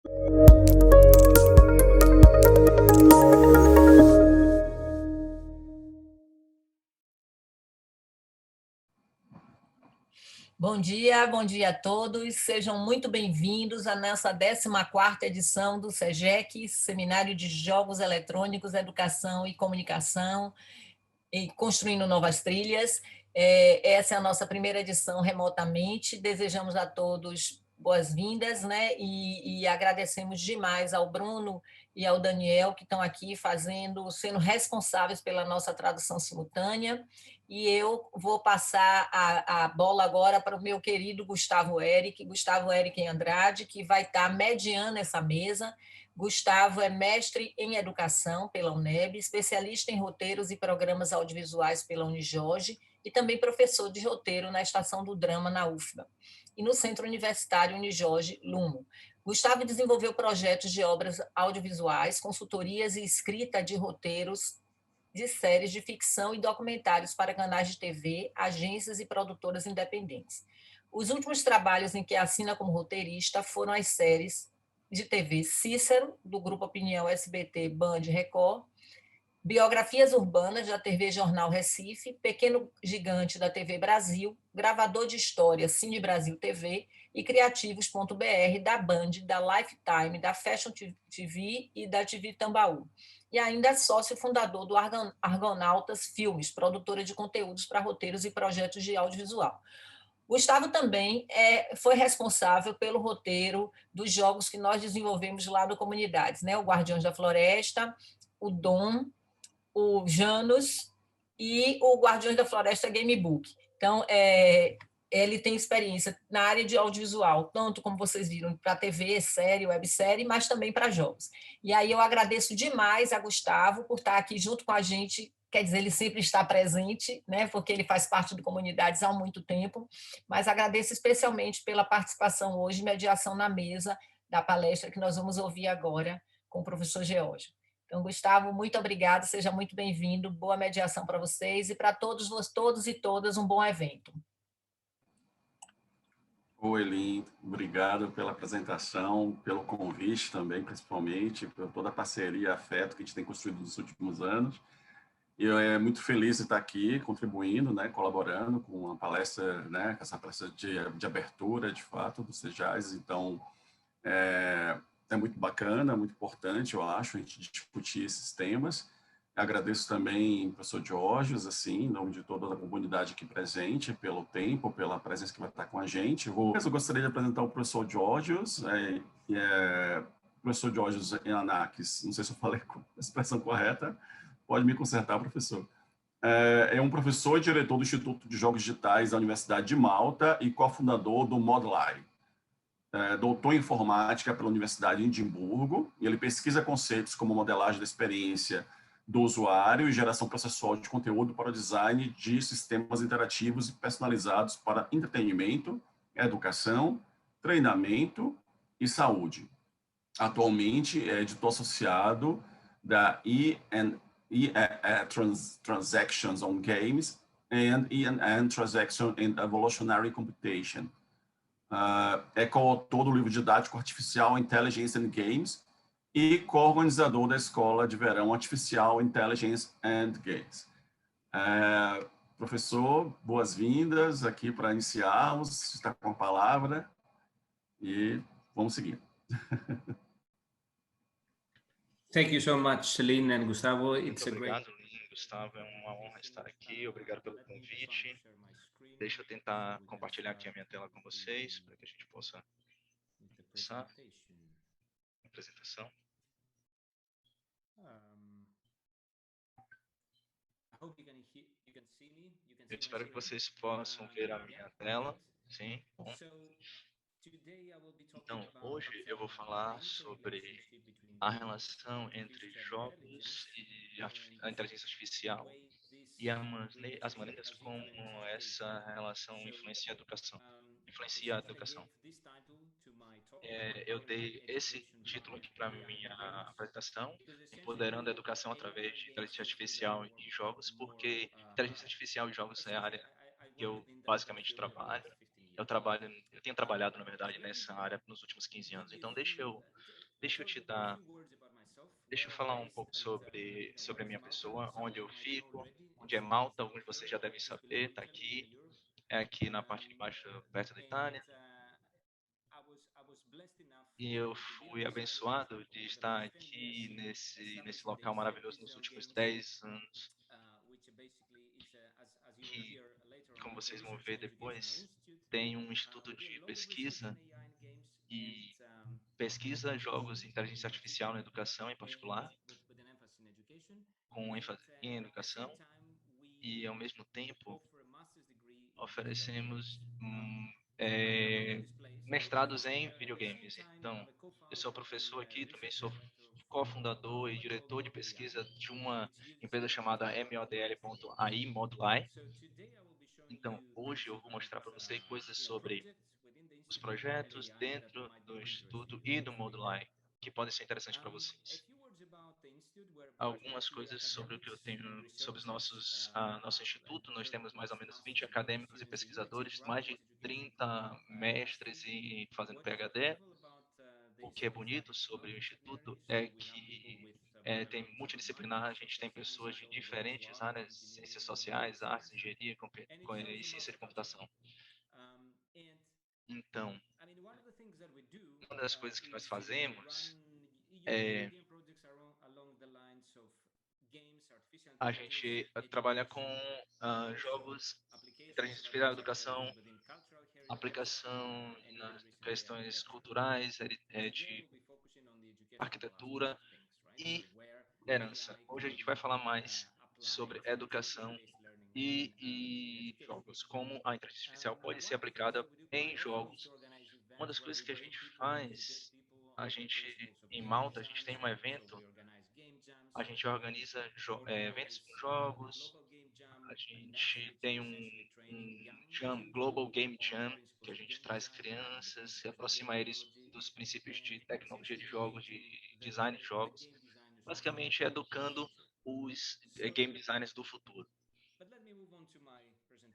Bom dia a todos. Sejam muito bem-vindos à nossa 14ª edição do SEGEC, Seminário de Jogos Eletrônicos, Educação e Comunicação, e Construindo Novas Trilhas. Essa é a nossa primeira edição remotamente. Desejamos a todos boas-vindas, né? E agradecemos demais ao Bruno e ao Daniel, que estão aqui sendo responsáveis pela nossa tradução simultânea. E eu vou passar a bola agora para o meu querido Gustavo Eric Andrade, que vai estar mediando essa mesa. Gustavo é mestre em educação pela UNEB, especialista em roteiros e programas audiovisuais pela Unijorge e também professor de roteiro na Estação do Drama na UFBA e no Centro Universitário Unijorge Lumo. Gustavo desenvolveu projetos de obras audiovisuais, consultorias e escrita de roteiros de séries de ficção e documentários para canais de TV, agências e produtoras independentes. Os últimos trabalhos em que assina como roteirista foram as séries de TV Cícero, do Grupo Opinião SBT, Band, Record, Biografias Urbanas, da TV Jornal Recife, Pequeno Gigante, da TV Brasil, Gravador de História, Cine Brasil TV e Criativos.br, da Band, da Lifetime, da Fashion TV e da TV Tambaú. E ainda é sócio fundador do Argonautas Filmes, produtora de conteúdos para roteiros e projetos de audiovisual. Gustavo também foi responsável pelo roteiro dos jogos que nós desenvolvemos lá no Comunidades, né? O Guardiões da Floresta, o Dom, o Janus e o Guardiões da Floresta Gamebook. Então, ele tem experiência na área de audiovisual, tanto como vocês viram, para TV, série, websérie, mas também para jogos. E aí eu agradeço demais a Gustavo por estar aqui junto com a gente. Quer dizer, ele sempre está presente, né, porque ele faz parte do Comunidades há muito tempo, mas agradeço especialmente pela participação hoje, mediação na mesa da palestra que nós vamos ouvir agora com o professor Geórgio. Então, Gustavo, muito obrigado, seja muito bem-vindo, boa mediação para vocês e para todos e todas um bom evento. Oi, Lin, obrigado pela apresentação, pelo convite também, principalmente, por toda a parceria e afeto que a gente tem construído nos últimos anos. E eu muito feliz de estar aqui contribuindo, né, colaborando com a palestra, né, essa palestra de abertura, de fato, do SEJAS. Então, é muito bacana, muito importante, eu acho, a gente discutir esses temas. Agradeço também ao professor Geórgios, assim, em nome de toda a comunidade aqui presente, pelo tempo, pela presença que vai estar com a gente. Eu gostaria de apresentar o professor Geórgios, o professor Geórgios Anakis, não sei se eu falei a expressão correta, pode me consertar, professor. É um professor e diretor do Instituto de Jogos Digitais da Universidade de Malta e cofundador do Modline. Doutor em informática pela Universidade de Edimburgo, e ele pesquisa conceitos como modelagem da experiência do usuário e geração processual de conteúdo para o design de sistemas interativos e personalizados para entretenimento, educação, treinamento e saúde. Atualmente é editor associado da Transactions on Games and E&N Transaction in Evolutionary Computation. É coautor do livro didático Artificial Intelligence and Games e co-organizador da Escola de Verão Artificial Intelligence and Games. Professor, boas-vindas aqui para iniciarmos, está com a palavra e vamos seguir. Thank you so much, Lin and Gustavo. Muito obrigado, Lin, Gustavo. É uma honra estar aqui. Obrigado pelo convite. Deixa eu tentar compartilhar aqui a minha tela com vocês, para que a gente possa começar a apresentação. Eu espero que vocês possam ver a minha tela. Sim, bom. Então, hoje eu vou falar sobre a relação entre jogos e a inteligência artificial e as maneiras como essa relação influencia a educação. Eu dei esse título aqui para minha apresentação, Empoderando a Educação através de Inteligência Artificial e Jogos, porque inteligência artificial e jogos é a área que eu basicamente trabalho. eu tenho trabalhado, na verdade, nessa área nos últimos 15 anos. Então, deixa eu falar um pouco sobre a minha pessoa, onde eu fico, onde é Malta, alguns de vocês já devem saber, está aqui, é aqui na parte de baixo, perto da Itália. E eu fui abençoado de estar aqui nesse local maravilhoso nos últimos 10 anos, que, como vocês vão ver depois, tem um instituto de pesquisa e pesquisa jogos de inteligência artificial na educação em particular, com ênfase em educação, e ao mesmo tempo oferecemos mestrados em videogames. Então, eu sou professor aqui, também sou cofundador e diretor de pesquisa de uma empresa chamada MODL.ai, Moduli. Então, hoje eu vou mostrar para você coisas sobre os projetos dentro do Instituto e do Moduli que podem ser interessantes para vocês. Algumas coisas sobre o que eu tenho sobre os nosso instituto. Nós temos mais ou menos 20 acadêmicos e pesquisadores, mais de 30 mestres e fazendo PhD. O que é bonito sobre o instituto é que tem multidisciplinar, a gente tem pessoas de diferentes áreas, ciências sociais, artes, engenharia e ciência de computação. Então, uma das coisas que nós fazemos é a gente trabalha com jogos, inteligência artificial, educação, aplicação nas questões culturais, de arquitetura e herança. Hoje a gente vai falar mais sobre educação e jogos, como a inteligência artificial pode ser aplicada em jogos. Uma das coisas que a gente faz, em Malta, a gente tem um evento, a gente organiza eventos com jogos, a gente tem um Jam, Global Game Jam, que a gente traz crianças, se aproxima eles dos princípios de tecnologia de jogos, de design de jogos, basicamente educando os game designers do futuro.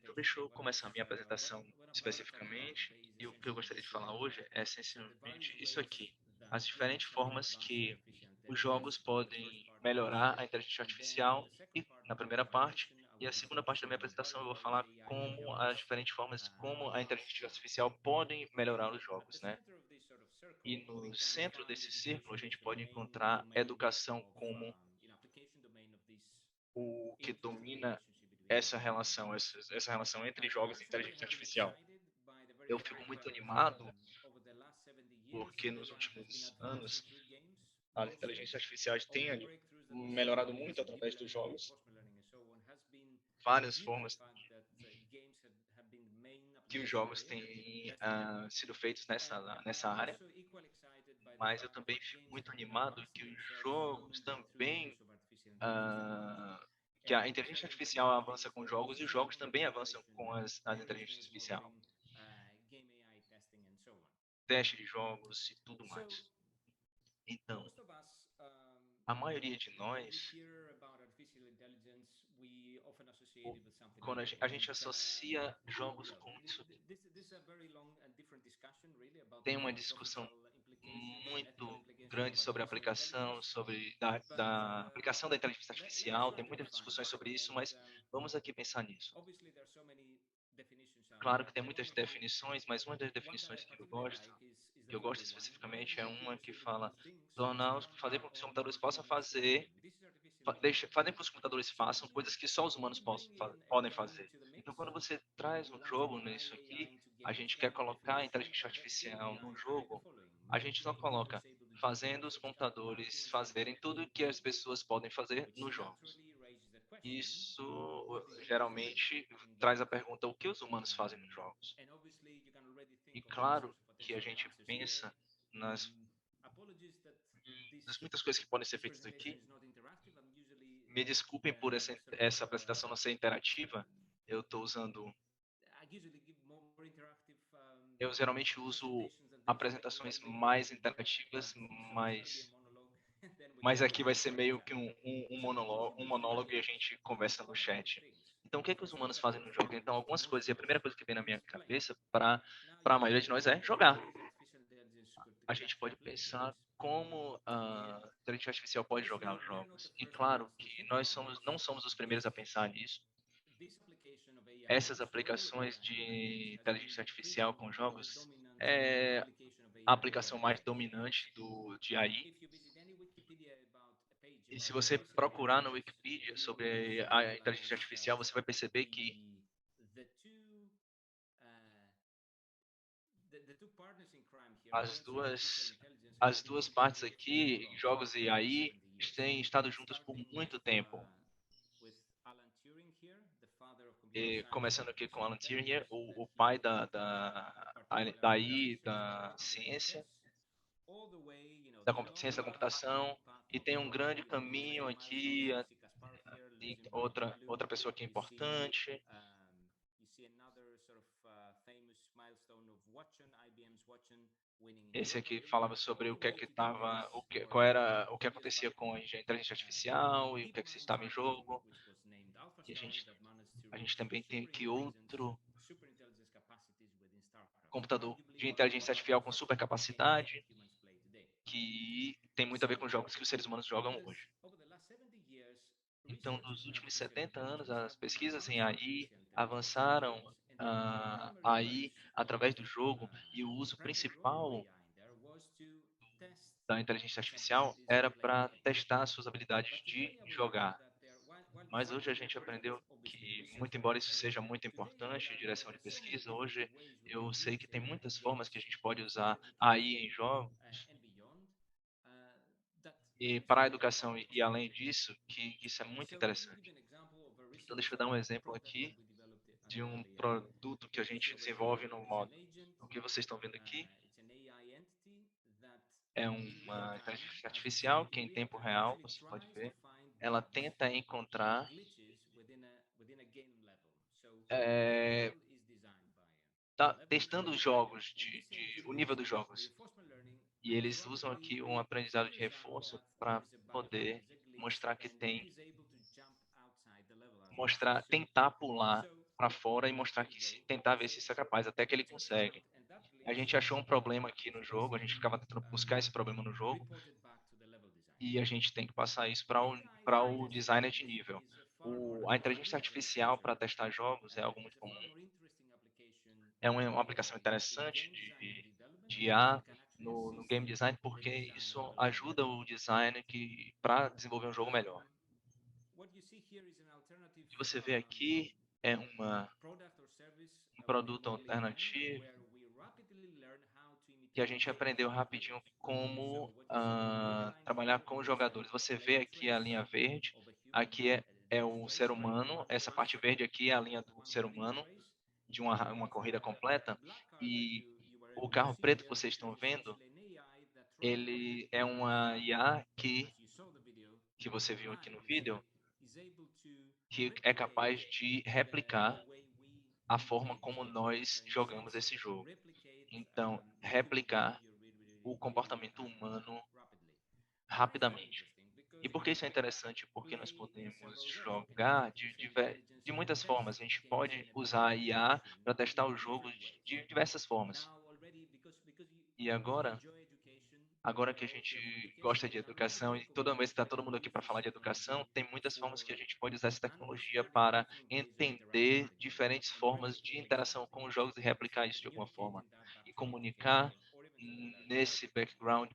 Então, deixa eu começar a minha apresentação especificamente, e o que eu gostaria de falar hoje é essencialmente isso aqui, as diferentes formas que os jogos podem melhorar a inteligência artificial, e na primeira parte, e a segunda parte da minha apresentação eu vou falar como as diferentes formas como a inteligência artificial podem melhorar os jogos, né? E no centro desse círculo a gente pode encontrar educação como o que domina essa relação entre jogos e inteligência artificial. Eu fico muito animado porque nos últimos anos as inteligências artificiais têm melhorado muito através dos jogos, várias formas que os jogos têm sido feitos nessa área, mas eu também fico muito animado que os jogos também que a inteligência artificial avança com jogos e os jogos também avançam com a inteligência artificial. Teste de jogos e tudo mais. Então, a maioria de nós, quando a gente associa jogos com isso, tem uma discussão muito grande sobre a aplicação, da aplicação da inteligência artificial, tem muitas discussões sobre isso, mas vamos aqui pensar nisso. Claro que tem muitas definições, mas uma das definições que eu gosto especificamente, é uma que fala fazer com que os computadores possam fazer, fazer com que os computadores façam coisas que só os humanos podem fazer. Então, quando você traz um jogo nisso aqui, a gente quer colocar a inteligência artificial no jogo, a gente só coloca fazendo os computadores fazerem tudo o que as pessoas podem fazer nos jogos. Isso geralmente traz a pergunta: o que os humanos fazem nos jogos? E claro que a gente pensa nas muitas coisas que podem ser feitas aqui. Me desculpem por essa apresentação não ser interativa. Eu geralmente uso apresentações mais interativas, mas aqui vai ser meio que um monólogo e a gente conversa no chat. Então, o que é que os humanos fazem no jogo? Então, algumas coisas, e a primeira coisa que vem na minha cabeça para a maioria de nós é jogar. A gente pode pensar como a inteligência artificial pode jogar os jogos. E claro que não somos os primeiros a pensar nisso. Essas aplicações de inteligência artificial com jogos é a aplicação mais dominante de AI. E se você procurar no Wikipedia sobre a inteligência artificial, você vai perceber que as duas partes aqui, jogos e AI, têm estado juntas por muito tempo. E, começando aqui com Alan Turing, o pai da AI, da ciência, ciência da computação, e tem um grande caminho aqui, e outra pessoa que é importante. Esse aqui falava sobre o que é que estava, o que acontecia com a inteligência artificial e o que é que estava em jogo. E a gente também tem aqui outro computador de inteligência artificial com supercapacidade, que tem muito a ver com jogos que os seres humanos jogam hoje. Então, nos últimos 70 anos, as pesquisas em AI avançaram AI através do jogo, e o uso principal da inteligência artificial era para testar suas habilidades de jogar. Mas hoje a gente aprendeu que, muito embora isso seja muito importante, direção de pesquisa, hoje eu sei que tem muitas formas que a gente pode usar AI em jogos e para a educação e além disso, que isso é muito interessante. Então, deixa eu dar um exemplo aqui de um produto que a gente desenvolve no modo. O que vocês estão vendo aqui é uma inteligência artificial que, em tempo real, você pode ver, ela tenta encontrar tá testando os jogos, o nível dos jogos. E eles usam aqui um aprendizado de reforço para poder mostrar que tentar pular para fora e mostrar que tentar ver se isso é capaz, até que ele consegue. A gente achou um problema aqui no jogo, a gente ficava tentando buscar esse problema no jogo, e a gente tem que passar isso para o designer de nível. A inteligência artificial para testar jogos é algo muito comum. É uma aplicação interessante de IA no game design, porque isso ajuda o designer para desenvolver um jogo melhor. O que você vê aqui é um produto alternativo que a gente aprendeu rapidinho como trabalhar com os jogadores. Você vê aqui a linha verde, aqui é o ser humano, essa parte verde aqui é a linha do ser humano, de uma corrida completa, e o carro preto que vocês estão vendo, ele é uma IA que você viu aqui no vídeo, que é capaz de replicar a forma como nós jogamos esse jogo. Então, replicar o comportamento humano rapidamente. E por que isso é interessante? Porque nós podemos jogar de muitas formas. A gente pode usar a IA para testar o jogo de diversas formas. E agora que a gente gosta de educação e toda vez que está todo mundo aqui para falar de educação, tem muitas formas que a gente pode usar essa tecnologia para entender diferentes formas de interação com os jogos e replicar isso de alguma forma. E comunicar nesse background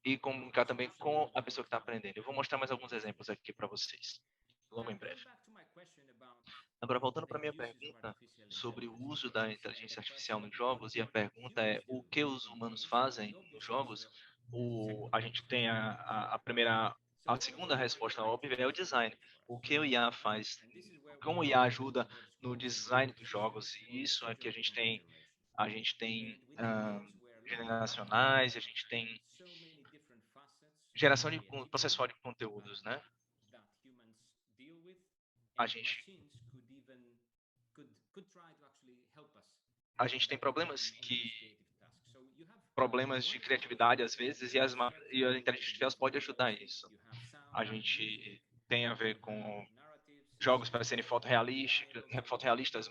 e comunicar também com a pessoa que está aprendendo. Eu vou mostrar mais alguns exemplos aqui para vocês, logo em breve. Agora, voltando para a minha pergunta sobre o uso da inteligência artificial nos jogos, e a pergunta é o que os humanos fazem nos jogos, a gente tem a segunda resposta óbvia é o design. O que o IA faz, como o IA ajuda no design dos jogos, e isso é que a gente tem generacionais, a gente tem geração de processual de conteúdos, né? A gente a gente tem problemas de criatividade às vezes, e a inteligência artificial pode ajudar isso. A gente tem a ver com jogos para serem fotorrealistas,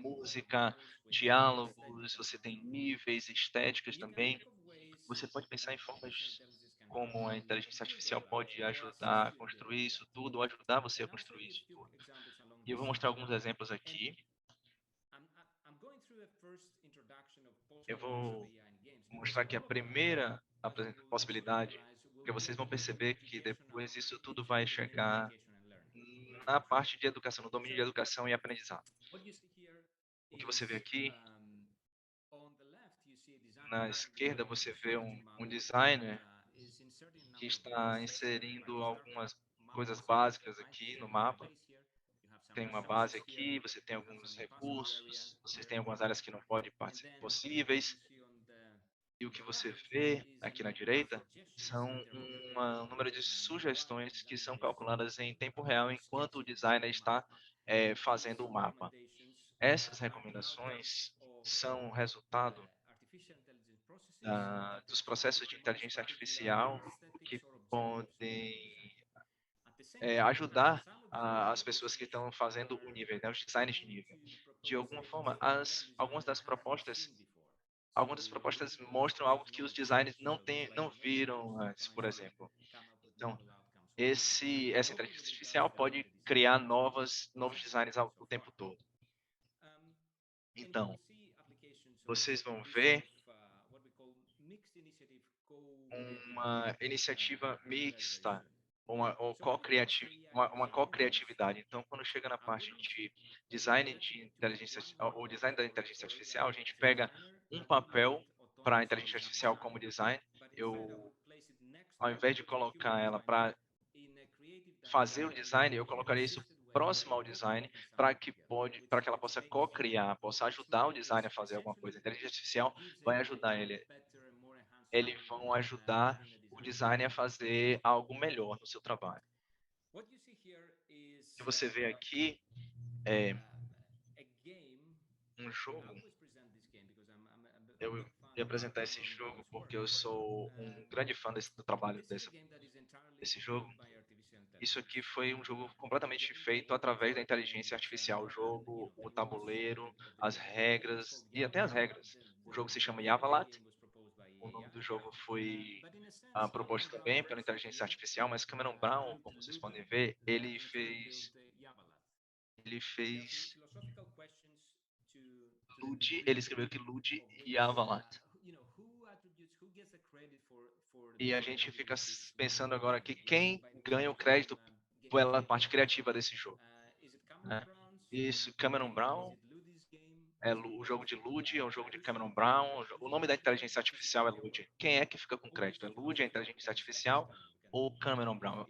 música, diálogos, você tem níveis, estéticas também. Você pode pensar em formas como a inteligência artificial pode ajudar a construir isso tudo, ou ajudar você a construir isso tudo. E eu vou mostrar alguns exemplos aqui. Eu vou mostrar aqui a primeira possibilidade, porque vocês vão perceber que depois isso tudo vai chegar na parte de educação, no domínio de educação e aprendizado. O que você vê aqui, na esquerda, você vê um designer que está inserindo algumas coisas básicas aqui no mapa. Tem uma base aqui, você tem alguns recursos, você tem algumas áreas que não podem ser possíveis. E o que você vê aqui na direita são um número de sugestões que são calculadas em tempo real enquanto o designer está fazendo o mapa. Essas recomendações são resultado dos processos de inteligência artificial que podem ajudar as pessoas que estão fazendo o nível, né, os designers de nível. De alguma forma, algumas das propostas mostram algo que os designers não viram antes, por exemplo. Então, essa inteligência artificial pode criar novos designs o tempo todo. Então, vocês vão ver uma iniciativa mixta, uma co-criatividade. Então, quando chega na parte de design de inteligência, ou design da inteligência artificial, a gente pega um papel para a inteligência artificial como design. Ao invés de colocar ela para fazer o design, eu colocaria isso próximo ao design para que ela possa co-criar, possa ajudar o design a fazer alguma coisa. A inteligência artificial vai ajudar eles vão ajudar o design a fazer algo melhor no seu trabalho. O que você vê aqui é um jogo. Eu ia apresentar esse jogo porque eu sou um grande fã do trabalho desse jogo. Isso aqui foi um jogo completamente feito através da inteligência artificial. O jogo, o tabuleiro, as regras e até as regras. O jogo se chama Yavalat. O nome do jogo foi proposto também pela inteligência artificial, mas Cameron Brown, como vocês podem ver, ele fez Lud, ele escreveu que Lud e Avalat. E a gente fica pensando agora aqui quem ganha o crédito pela parte criativa desse jogo. Né? Isso, Cameron Brown, o jogo de Lud é um jogo de Cameron Brown. O nome da inteligência artificial é Lud. Quem é que fica com crédito? É Lud, a inteligência artificial, ou Cameron Brown?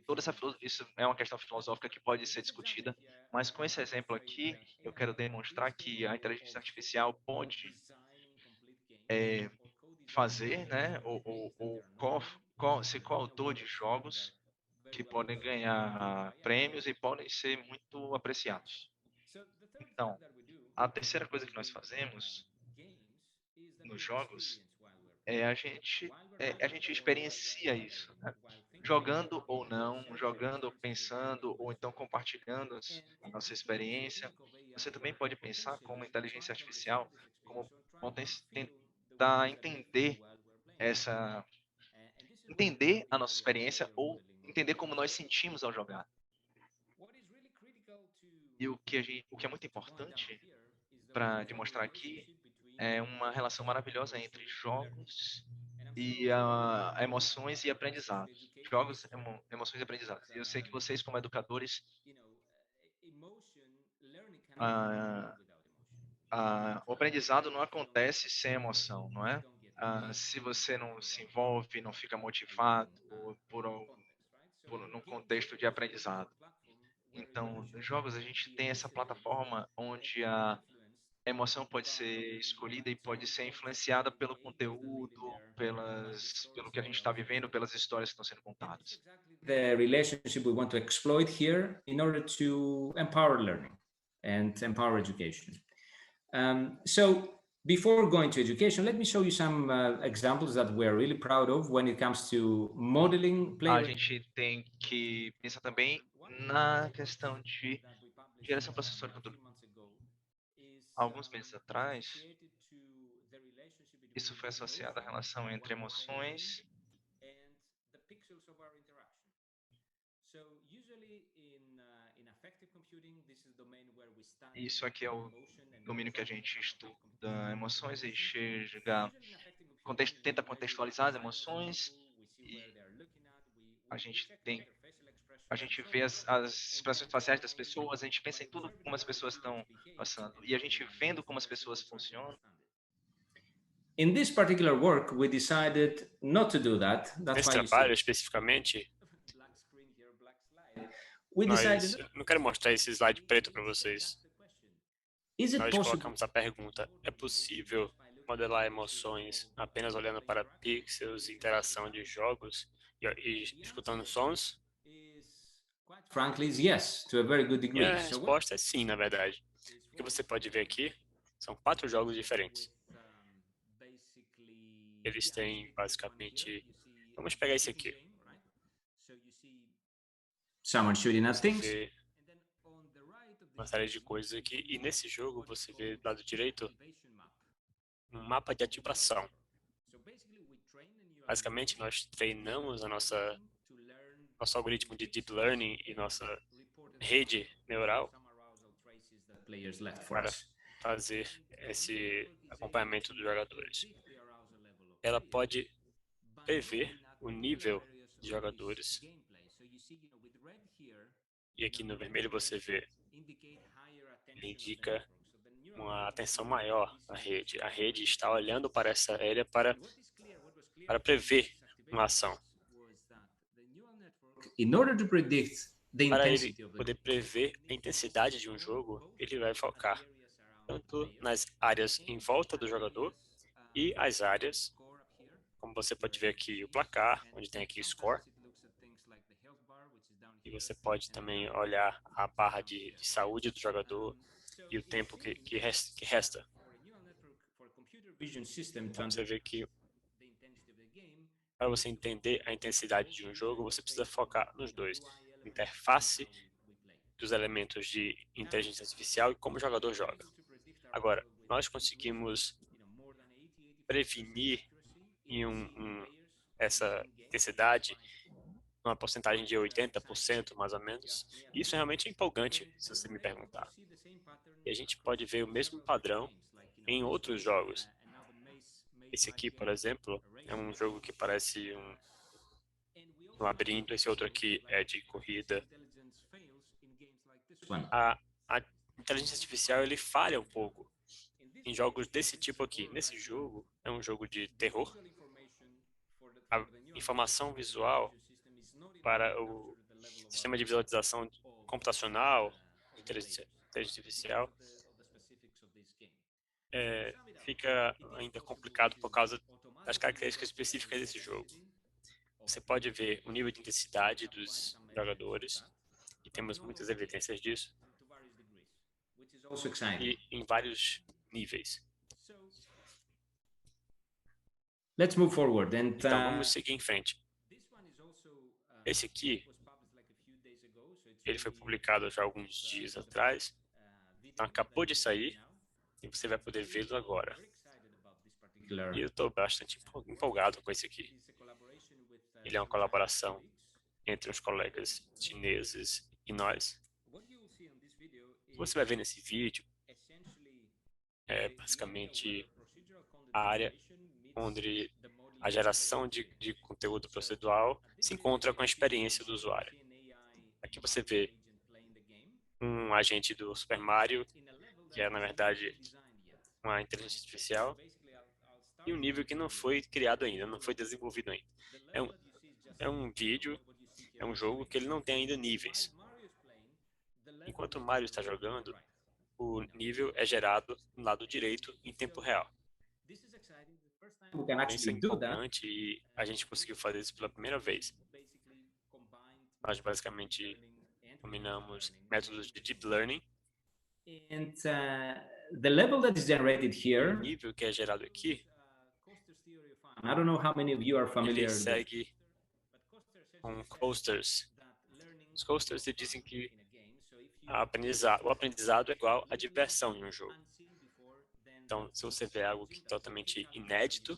Isso é uma questão filosófica que pode ser discutida, mas com esse exemplo aqui, eu quero demonstrar que a inteligência artificial pode fazer, né, ser coautor de jogos que podem ganhar prêmios e podem ser muito apreciados. Então, a terceira coisa que nós fazemos nos jogos a gente experiencia isso, né? Jogando ou não, jogando ou pensando, ou então compartilhando a nossa experiência. Você também pode pensar como inteligência artificial, como tentar entender a nossa experiência ou entender como nós sentimos ao jogar. E o que é muito importante para demonstrar aqui é uma relação maravilhosa entre jogos e emoções e aprendizado. Jogos, emoções e aprendizados. E eu sei que vocês, como educadores, o aprendizado não acontece sem emoção, não é? Se você não se envolve, não fica motivado num contexto de aprendizado. Então, nos jogos a gente tem essa plataforma onde a emoção pode ser escolhida e pode ser influenciada pelo conteúdo, pelo que a gente está vivendo, pelas histórias que estão sendo contadas. The relationship we want to exploit here in order to empower learning and empower education. So before going to education, let me show you some examples that we're really proud of when it comes to modeling. A gente tem que pensar também na questão de geração processória de conteúdo. Alguns meses atrás, isso foi associado à relação entre emoções isso aqui é o domínio que a gente estuda emoções e chega, tenta contextualizar as emoções e a gente vê as expressões faciais das pessoas, a gente pensa em tudo como as pessoas estão passando e a gente vendo como as pessoas funcionam. In this particular work, we decided not to do that. That's Nesse why you trabalho, see especificamente, black screen here, black slide. We decided, não quero mostrar esse slide preto para vocês. is it Nós possible colocamos a pergunta: é possível modelar emoções apenas olhando para pixels e interação de jogos e escutando sons? frankly is yes, to a very good E degree. a So what resposta é sim, na verdade. O que você pode ver aqui são 4 jogos diferentes. Eles têm basicamente. Vamos pegar esse aqui. someone shooting at Você things. vê uma série de coisas aqui. E nesse jogo você vê do lado direito um mapa de ativação. Basicamente, nós treinamos nosso algoritmo de deep learning e nossa rede neural para fazer esse acompanhamento dos jogadores. Ela pode prever o nível de jogadores. E aqui no vermelho você vê, ele indica uma atenção maior à rede. A rede está olhando para essa área para prever uma ação. In order to predict the Para ele intensity of the poder prever a intensidade de um jogo, ele vai focar tanto nas áreas em volta do jogador e as áreas, como você pode ver aqui, o placar, onde tem aqui o score. E você pode também olhar a barra de saúde do jogador e o tempo que resta. Então, você vê que para você entender a intensidade de um jogo, você precisa focar nos dois. Interface dos elementos de inteligência artificial e como o jogador joga. Agora, nós conseguimos prevenir em essa intensidade uma porcentagem de 80%, mais ou menos. Isso realmente é empolgante, se você me perguntar. E a gente pode ver o mesmo padrão em outros jogos. Esse aqui, por exemplo, é um jogo que parece um labirinto. Esse outro aqui é de corrida. A inteligência artificial, ele falha um pouco em jogos desse tipo aqui. Nesse jogo, é um jogo de terror. A informação visual para o sistema de visualização computacional, inteligência artificial, fica ainda complicado por causa das características específicas desse jogo. Você pode ver o nível de intensidade dos jogadores, e temos muitas evidências disso, e em vários níveis. Let's move forward. And, Então, vamos seguir em frente. Esse aqui, ele foi publicado já alguns dias atrás, então acabou de sair e você vai poder vê-lo agora. E eu estou bastante empolgado com esse aqui. Ele é uma colaboração entre os colegas chineses e nós. O que você vai ver nesse vídeo é basicamente a área onde a geração de conteúdo procedural se encontra com a experiência do usuário. Aqui você vê um agente do Super Mario, que é, na verdade, uma inteligência artificial, e um nível que não foi criado ainda, não foi desenvolvido ainda. É um vídeo, é um jogo que ele não tem ainda níveis. Enquanto o Mario está jogando, o nível é gerado no lado direito em tempo real. Isso é empolgante e a gente conseguiu fazer isso pela primeira vez. Nós basicamente combinamos métodos de deep learning. And the level that is generated here, O nível que é gerado aqui, I don't know how many of you are familiar ele segue com Coasters Os coasters dizem que o aprendizado é igual à diversão em um jogo. Então, se você vê algo que é totalmente inédito,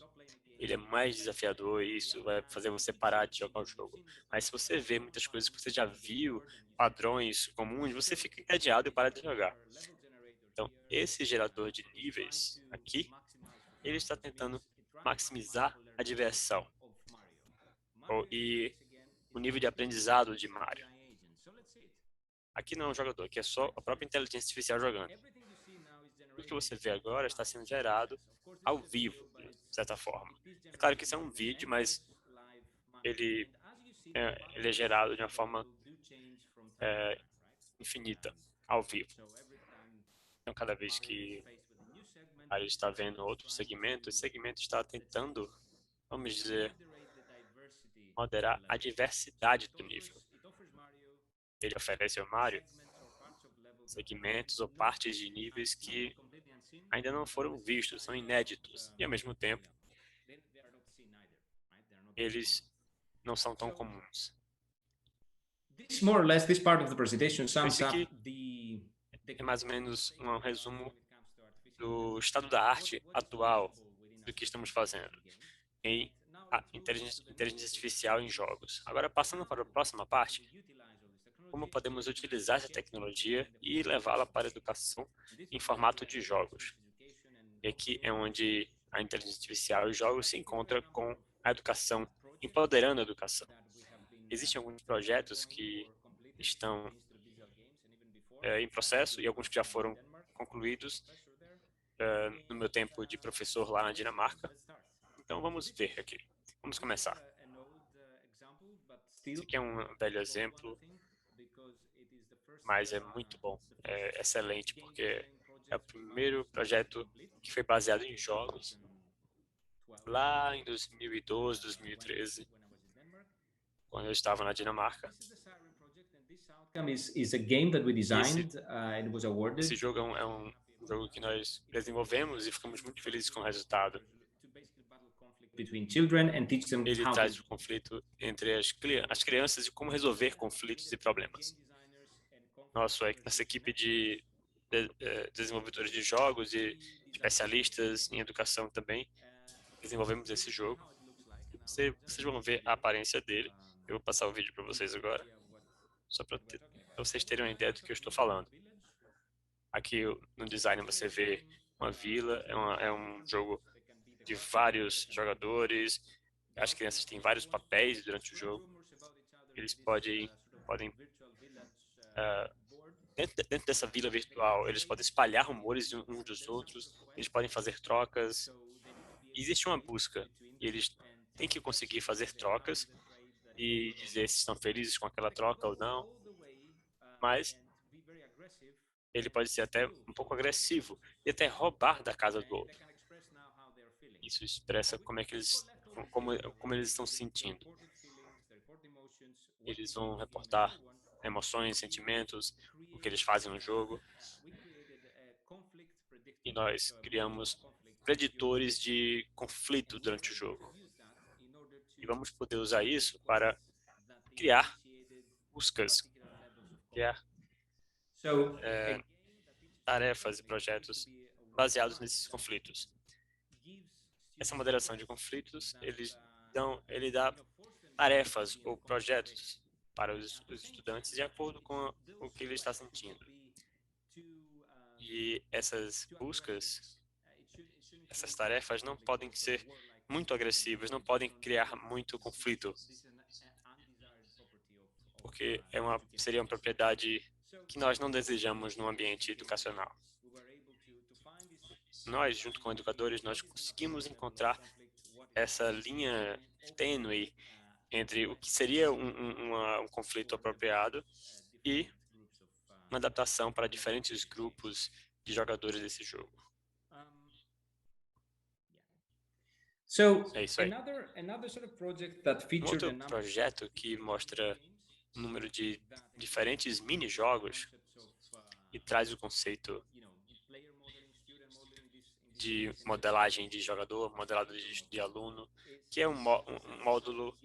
ele é mais desafiador e isso vai fazer você parar de jogar o jogo. Mas se você vê muitas coisas que você já viu, padrões comuns, você fica entediado e para de jogar. Então, esse gerador de níveis aqui, ele está tentando maximizar a diversão e o nível de aprendizado de Mario. Aqui não é um jogador, aqui é só a própria inteligência artificial jogando. O que você vê agora está sendo gerado ao vivo, de certa forma. É claro que isso é um vídeo, mas ele é gerado de uma forma infinita, ao vivo. Então, cada vez que a gente está vendo outro segmento, esse segmento está tentando, vamos dizer, moderar a diversidade do nível. Ele oferece ao Mario segmentos ou partes de níveis que ainda não foram vistos, são inéditos, e ao mesmo tempo, eles não são tão comuns. This more or less, this part of the presentation sums Esse up aqui é mais ou menos um resumo do estado da arte atual do que estamos fazendo em inteligência artificial em jogos. Agora, passando para a próxima parte, como podemos utilizar essa tecnologia e levá-la para a educação em formato de jogos. E aqui é onde a inteligência artificial e os jogos se encontram com a educação, empoderando a educação. Existem alguns projetos que estão em processo e alguns que já foram concluídos no meu tempo de professor lá na Dinamarca. Então vamos ver aqui. Vamos começar. Esse aqui é um velho exemplo, mas é muito bom, é excelente, porque é o primeiro projeto que foi baseado em jogos, lá em 2012, 2013, quando eu estava na Dinamarca. Esse jogo é um jogo que nós desenvolvemos e ficamos muito felizes com o resultado. Ele traz o conflito entre as crianças e como resolver conflitos e problemas. Nossa equipe de desenvolvedores de jogos e especialistas em educação também desenvolvemos esse jogo. Vocês vão ver a aparência dele. Eu vou passar o vídeo para vocês agora, só para vocês terem uma ideia do que eu estou falando. Aqui no design você vê uma vila, é um jogo de vários jogadores. As crianças têm vários papéis durante o jogo. Eles podem dentro dessa vila virtual, eles podem espalhar rumores uns dos outros, eles podem fazer trocas. Existe uma busca e eles têm que conseguir fazer trocas e dizer se estão felizes com aquela troca ou não. Mas ele pode ser até um pouco agressivo e até roubar da casa do outro. Isso expressa como eles estão se sentindo. Eles vão reportar emoções, sentimentos, o que eles fazem no jogo. E nós criamos preditores de conflito durante o jogo. E vamos poder usar isso para criar buscas, criar tarefas e projetos baseados nesses conflitos. Essa moderação de conflitos, ele dá tarefas ou projetos para os estudantes de acordo com o que ele está sentindo. E essas buscas, essas tarefas não podem ser muito agressivas, não podem criar muito conflito, porque seria uma propriedade que nós não desejamos no ambiente educacional. Nós, junto com educadores, nós conseguimos encontrar essa linha tênue entre o que seria um conflito apropriado e uma adaptação para diferentes grupos de jogadores desse jogo. É isso aí. Outro projeto que mostra o número de diferentes mini-jogos e traz o conceito de modelagem de jogador, modelado de aluno, que é um módulo,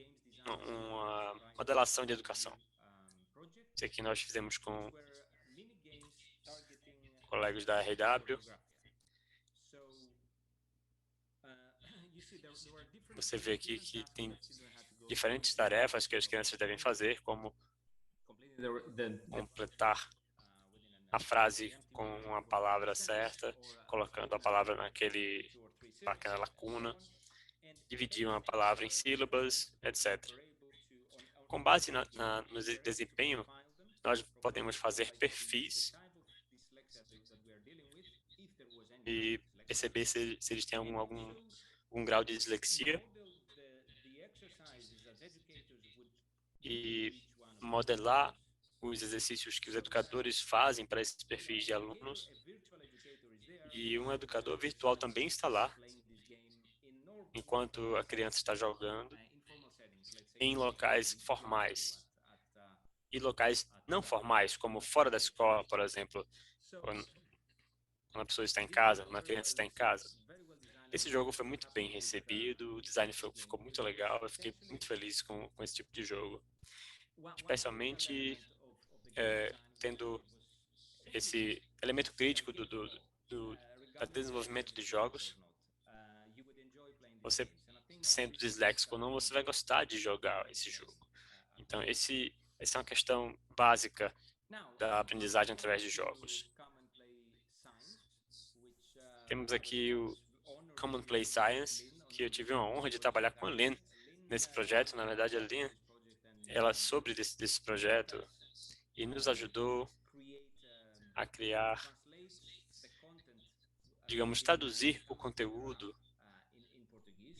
uma modelação de educação. Isso aqui nós fizemos com colegas da RW. Você vê aqui que tem diferentes tarefas que as crianças devem fazer, como completar a frase com uma palavra certa, colocando a palavra naquela lacuna, dividir uma palavra em sílabas, etc. Com base no desempenho, nós podemos fazer perfis e perceber se eles têm algum grau de dislexia e modelar os exercícios que os educadores fazem para esses perfis de alunos. E um educador virtual também está lá, enquanto a criança está jogando, em locais formais e locais não formais, como fora da escola, por exemplo, quando a pessoa está em casa, quando a criança está em casa. Esse jogo foi muito bem recebido, o design ficou muito legal, eu fiquei muito feliz com esse tipo de jogo. Especialmente tendo esse elemento crítico do desenvolvimento de jogos. Você, sendo disléxico ou não, você vai gostar de jogar esse jogo. Então, essa é uma questão básica da aprendizagem através de jogos. Temos aqui o Common Play Science, que eu tive uma honra de trabalhar com a Lynn nesse projeto. Na verdade, a Lynn, ela é sobre desse projeto e nos ajudou a criar, digamos, traduzir o conteúdo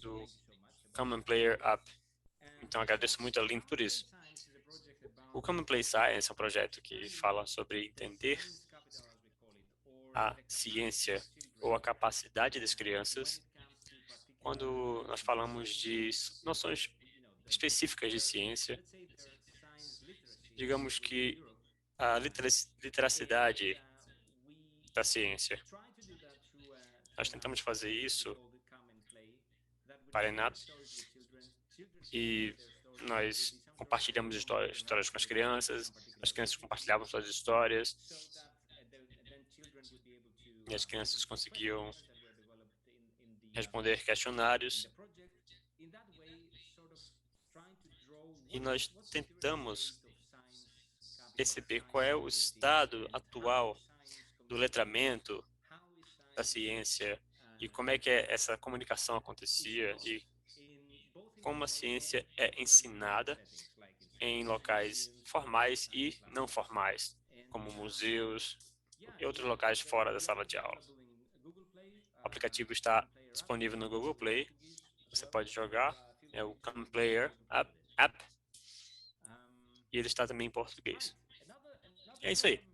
do Common Player App. Então, agradeço muito a Lynn por isso. O Common Play Science é um projeto que fala sobre entender a ciência ou a capacidade das crianças quando nós falamos de noções específicas de ciência. Digamos que a literacidade da ciência. Nós tentamos fazer isso para ENAP e nós compartilhamos histórias com as crianças compartilhavam suas histórias e as crianças conseguiam responder questionários. E nós tentamos perceber qual é o estado atual do letramento da ciência e como é que essa comunicação acontecia e como a ciência é ensinada em locais formais e não formais, como museus e outros locais fora da sala de aula. O aplicativo está disponível no Google Play, você pode jogar, é o Common Player App, e ele está também em português. É isso aí.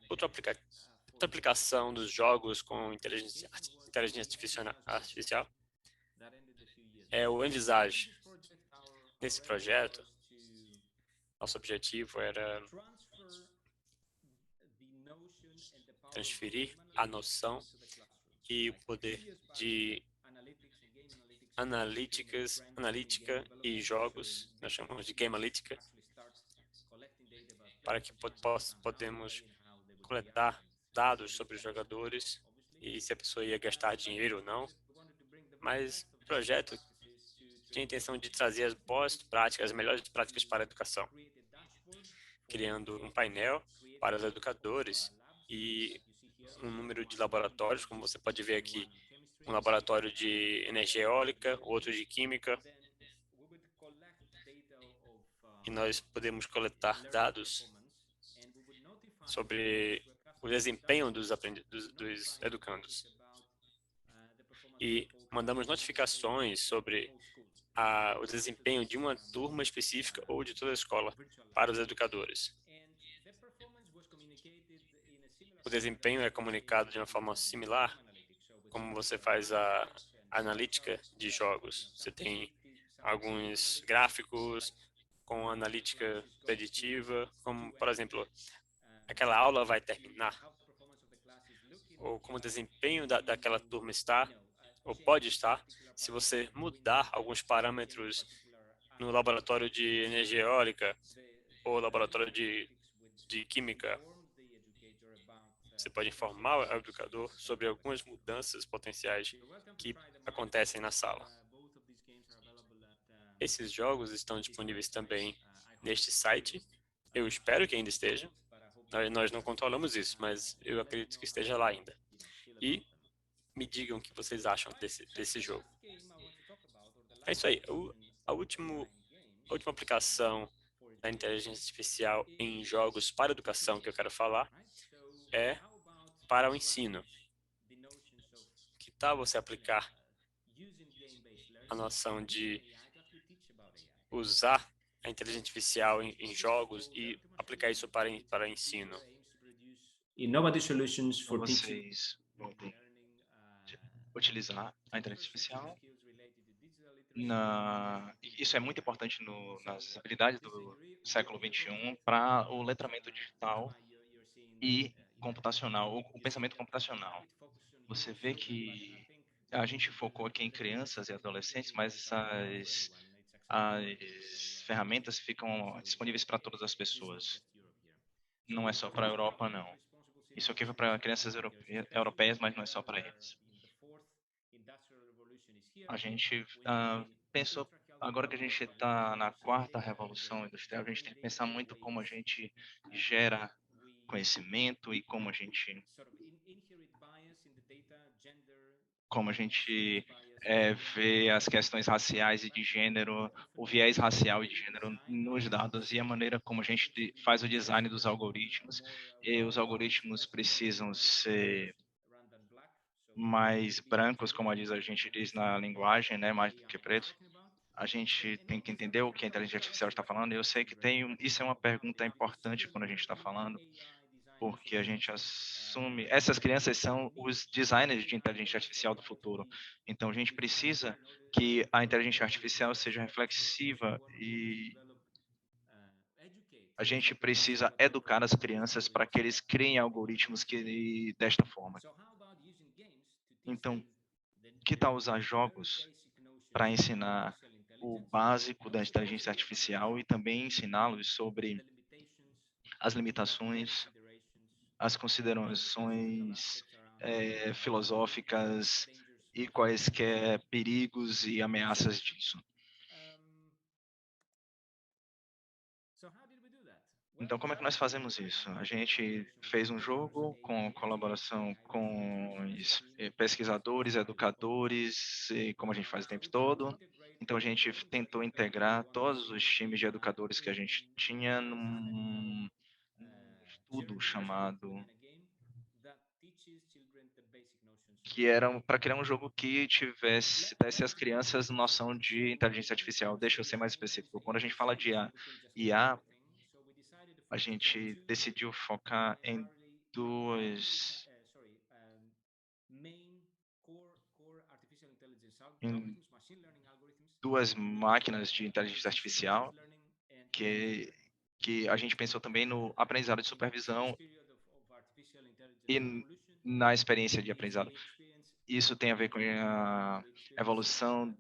Outra aplicação dos jogos com inteligência artificial é o Envisage. Nesse projeto, nosso objetivo era transferir a noção e o poder de analítica e jogos, nós chamamos de Gamealítica, para que podemos coletar dados sobre os jogadores e se a pessoa ia gastar dinheiro ou não. Mas o projeto tinha a intenção de trazer as boas práticas, as melhores práticas para a educação, criando um painel para os educadores e um número de laboratórios, como você pode ver aqui, um laboratório de energia eólica, outro de química, e nós podemos coletar dados sobre o desempenho dos educandos. E mandamos notificações sobre o desempenho de uma turma específica ou de toda a escola para os educadores. O desempenho é comunicado de uma forma similar como você faz a analítica de jogos. Você tem alguns gráficos com analítica preditiva, como, por exemplo, aquela aula vai terminar, ou como o desempenho daquela turma está, ou pode estar, se você mudar alguns parâmetros no laboratório de energia eólica ou laboratório de química. Você pode informar o educador sobre algumas mudanças potenciais que acontecem na sala. Esses jogos estão disponíveis também neste site. Eu espero que ainda esteja. Nós não controlamos isso, mas eu acredito que esteja lá ainda. E me digam o que vocês acham desse jogo. É isso aí. A última aplicação da inteligência artificial em jogos para educação que eu quero falar é para o ensino. Que tal você aplicar a noção de usar a inteligência artificial em jogos e aplicar isso para ensino? Innovative solutions for teaching. Vocês podem utilizar a inteligência artificial isso é muito importante nas habilidades do século XXI para o letramento digital e computacional, o pensamento computacional. Você vê que a gente focou aqui em crianças e adolescentes, mas as ferramentas ficam disponíveis para todas as pessoas. Não é só para a Europa, não. Isso aqui foi para crianças europeias, mas não é só para eles. A gente pensou, agora que a gente está na quarta revolução industrial, a gente tem que pensar muito como a gente gera conhecimento e como a gente vê as questões raciais e de gênero, o viés racial e de gênero nos dados e a maneira como a gente faz o design dos algoritmos. E os algoritmos precisam ser mais brancos, como a gente diz na linguagem, né, mais do que pretos. A gente tem que entender o que a inteligência artificial está falando. E eu sei que isso é uma pergunta importante quando a gente está falando, porque a gente assume, essas crianças são os designers de inteligência artificial do futuro. Então a gente precisa que a inteligência artificial seja reflexiva e a gente precisa educar as crianças para que eles criem algoritmos desta forma. Então, que tal usar jogos para ensinar o básico da inteligência artificial e também ensiná-los sobre as limitações, as considerações filosóficas e quaisquer perigos e ameaças disso. Então, como é que nós fazemos isso? A gente fez um jogo com colaboração com pesquisadores, educadores, e como a gente faz o tempo todo. Então, a gente tentou integrar todos os times de educadores que a gente tinha num estudo chamado que era para criar um jogo que desse às crianças noção de inteligência artificial. Deixa eu ser mais específico. Quando a gente fala de IA, a gente decidiu focar em duas máquinas de inteligência artificial que a gente pensou também no aprendizado de supervisão e na experiência de aprendizado. Isso tem a ver com a evolução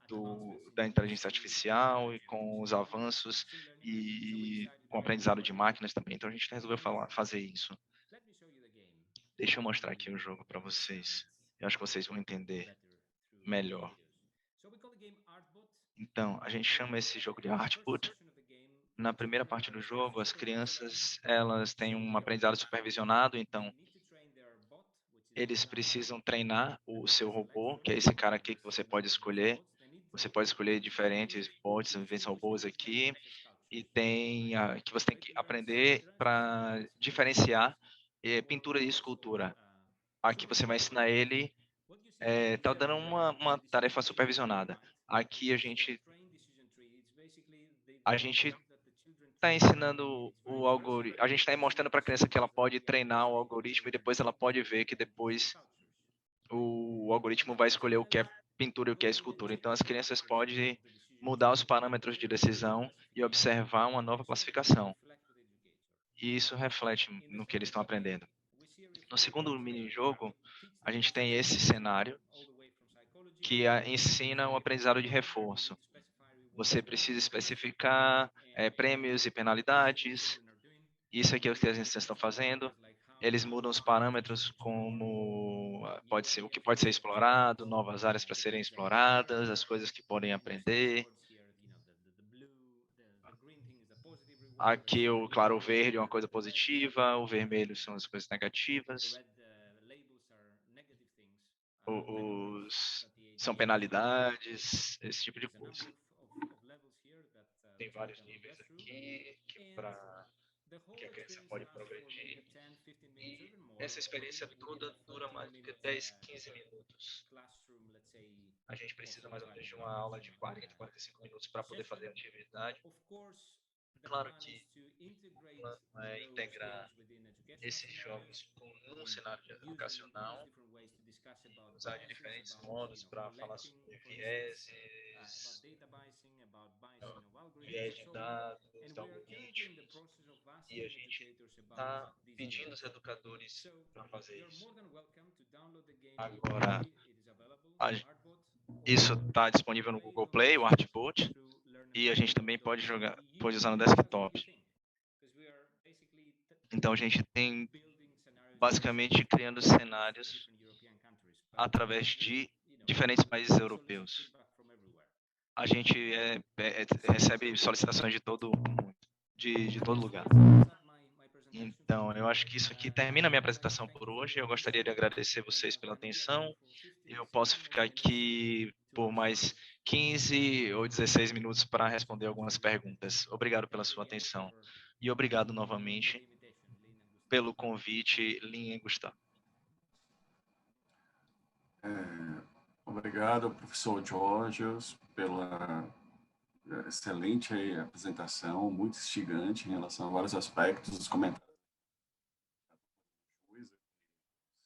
da inteligência artificial e com os avanços e com o aprendizado de máquinas também. Então a gente resolveu fazer isso. Deixa eu mostrar aqui o jogo para vocês. Eu acho que vocês vão entender melhor. Então, a gente chama esse jogo de Artboot. Na primeira parte do jogo, as crianças elas têm um aprendizado supervisionado, então eles precisam treinar o seu robô, que é esse cara aqui que você pode escolher. Você pode escolher diferentes bots, robôs aqui, e que você tem que aprender para diferenciar pintura e escultura. Aqui você vai ensinar ele, tá dando uma tarefa supervisionada. Aqui a gente está ensinando o algoritmo, a gente está mostrando para a criança que ela pode treinar o algoritmo e depois ela pode ver que depois o algoritmo vai escolher o que é pintura e o que é escultura. Então as crianças podem mudar os parâmetros de decisão e observar uma nova classificação. E isso reflete no que eles estão aprendendo. No segundo mini-jogo, a gente tem esse cenário que ensina o aprendizado de reforço. Você precisa especificar prêmios e penalidades. Isso aqui é o que as instâncias estão fazendo. Eles mudam os parâmetros como pode ser, o que pode ser explorado, novas áreas para serem exploradas, as coisas que podem aprender. Aqui, claro, o verde é uma coisa positiva, o vermelho são as coisas negativas. São penalidades, esse tipo de coisa. Tem vários níveis aqui que a criança pode progredir. E essa experiência toda dura mais do que 10, 15 minutos. A gente precisa mais ou menos de uma aula de 40, 45 minutos para poder fazer a atividade. Claro que o plano é integrar esses jogos com um cenário educacional, usar de diferentes modos para falar sobre vieses, viés de dados, de algoritmos, e a gente está pedindo aos educadores para fazer isso. Agora, isso está disponível no Google Play, o Artboot, e a gente também pode usar no desktop. Então, a gente tem basicamente criando cenários através de diferentes países europeus. A gente recebe solicitações de todo mundo, de todo lugar. Então, eu acho que isso aqui termina a minha apresentação por hoje. Eu gostaria de agradecer vocês pela atenção. Eu posso ficar aqui por mais 15 ou 16 minutos para responder algumas perguntas. Obrigado pela sua atenção. E obrigado novamente pelo convite, Lin e Gustavo. Obrigado, professor Georgios, pela excelente apresentação, muito instigante em relação a vários aspectos, os comentários. O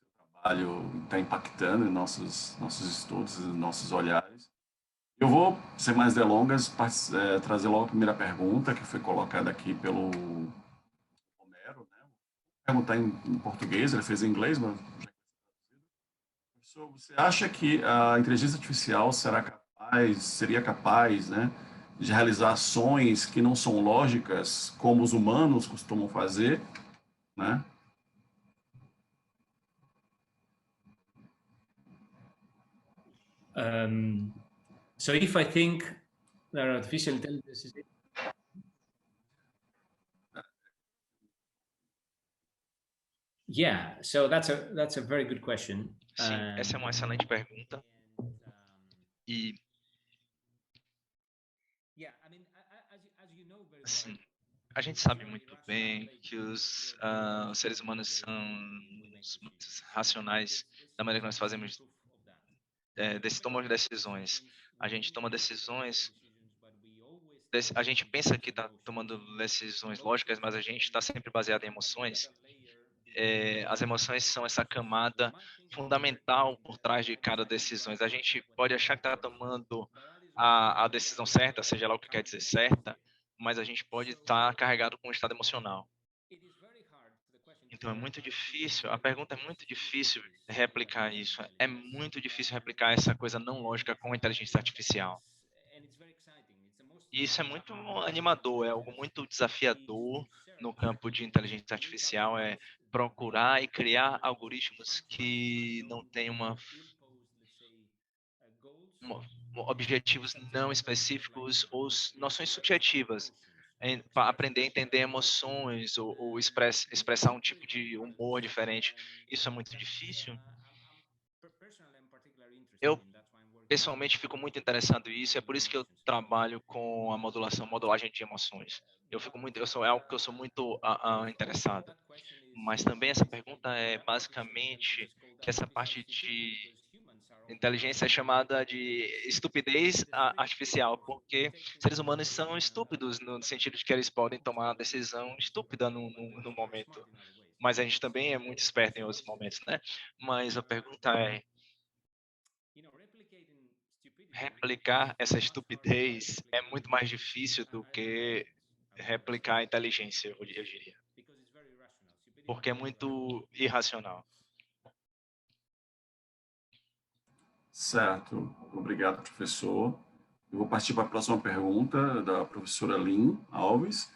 seu trabalho está impactando em nossos estudos, nossos olhares. Eu vou, sem mais delongas, trazer logo a primeira pergunta, que foi colocada aqui pelo Romero. Né? A pergunta em português, ele fez em inglês, mas... Professor, você acha que a inteligência artificial seria capaz, né, de realizar ações que não são lógicas, como os humanos costumam fazer, né? So if I think that artificial intelligence is... Yeah, so that's a very good question. Sim, essa é uma excelente pergunta. E assim, a gente sabe muito bem que os seres humanos são muito racionais da maneira que nós fazemos, tomamos decisões. A gente toma decisões, a gente pensa que está tomando decisões lógicas, mas a gente está sempre baseado em emoções. As emoções são essa camada fundamental por trás de cada decisão. A gente pode achar que está tomando a decisão certa, seja lá o que quer dizer certa, mas a gente pode estar carregado com um estado emocional. Então é muito difícil, a pergunta é muito difícil replicar isso. É muito difícil replicar essa coisa não lógica com a inteligência artificial. E isso é muito animador, é algo muito desafiador no campo de inteligência artificial, é procurar e criar algoritmos que não tenham objetivos não específicos ou noções subjetivas, para aprender a entender emoções ou expressar um tipo de humor diferente. Isso é muito difícil. Eu pessoalmente fico muito interessado nisso, é por isso que eu trabalho com a modulagem de emoções. É algo que eu sou muito interessado. Mas também essa pergunta é basicamente que essa parte de inteligência é chamada de estupidez artificial, porque seres humanos são estúpidos no sentido de que eles podem tomar uma decisão estúpida no momento. Mas a gente também é muito esperto em outros momentos, né? Mas a pergunta é, replicar essa estupidez é muito mais difícil do que replicar a inteligência, eu diria. Porque é muito irracional. Certo. Obrigado, professor. Eu vou partir para a próxima pergunta da professora Lynn Alves.